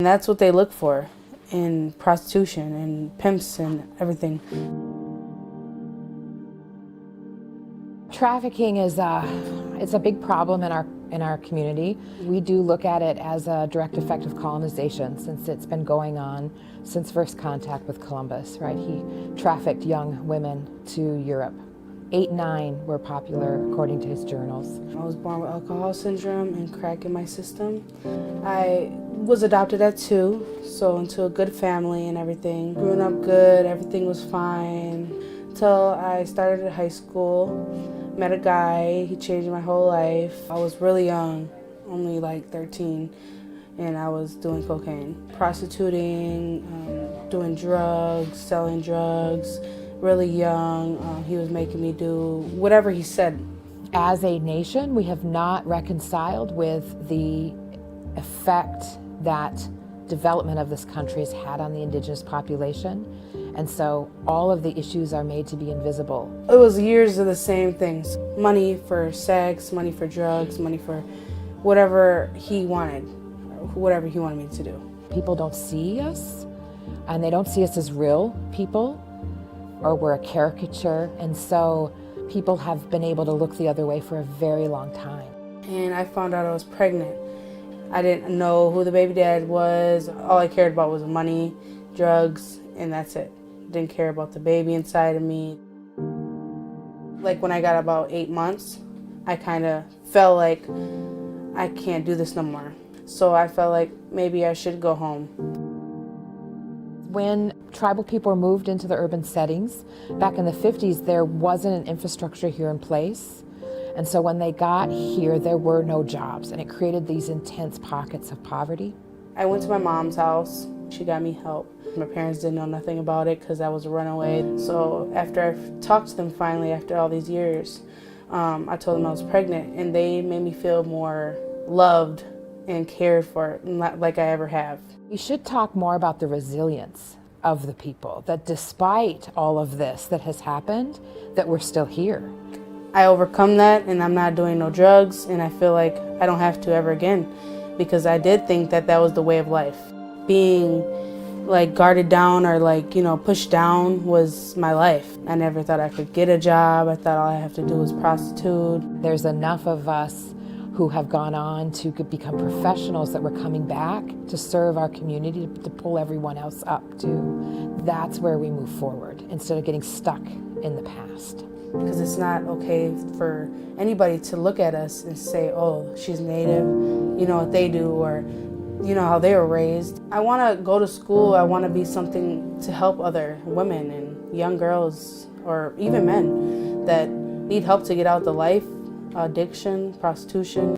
And that's what they look for in prostitution and pimps and everything. Trafficking is it's a big problem in our community. We do look at it as a direct effect of colonization, since it's been going on since first contact with Columbus, right? He trafficked young women to Europe. 8 and 9 were popular according to his journals. I was born with alcohol syndrome and crack in my system. I was adopted at 2, so into a good family and everything. Growing up good, everything was fine. Until I started at high school, met a guy, he changed my whole life. I was really young, only like 13, and I was doing cocaine. Prostituting, doing drugs, selling drugs. Really young, he was making me do whatever he said. As a nation, we have not reconciled with the effect that development of this country has had on the indigenous population. And so all of the issues are made to be invisible. It was years of the same things. Money for sex, money for drugs, money for whatever he wanted me to do. People don't see us, and they don't see us as real people, or we're a caricature, and so people have been able to look the other way for a very long time. And I found out I was pregnant. I didn't know who the baby dad was. All I cared about was money, drugs, and that's it. Didn't care about the baby inside of me. Like when I got about 8 months, I kind of felt like I can't do this no more. So I felt like maybe I should go home. When tribal people were moved into the urban settings, back in the 50s, there wasn't an infrastructure here in place. And so when they got here, there were no jobs, and it created these intense pockets of poverty. I went to my mom's house. She got me help. My parents didn't know nothing about it because I was a runaway. So after I talked to them finally, after all these years, I told them I was pregnant, and they made me feel more loved and cared for, like I ever have. We should talk more about the resilience of the people, that despite all of this that has happened, that we're still here. I overcome that, and I'm not doing no drugs, and I feel like I don't have to ever again, because I did think that that was the way of life. Being like guarded down or like, pushed down was my life. I never thought I could get a job. I thought all I have to do was prostitute. There's enough of us who have gone on to become professionals that we're coming back to serve our community, to pull everyone else up too. That's where we move forward instead of getting stuck in the past. Because it's not okay for anybody to look at us and say, oh, she's Native, you know what they do, or you know how they were raised. I want to go to school. I want to be something to help other women and young girls, or even men, that need help to get out the life, addiction, prostitution.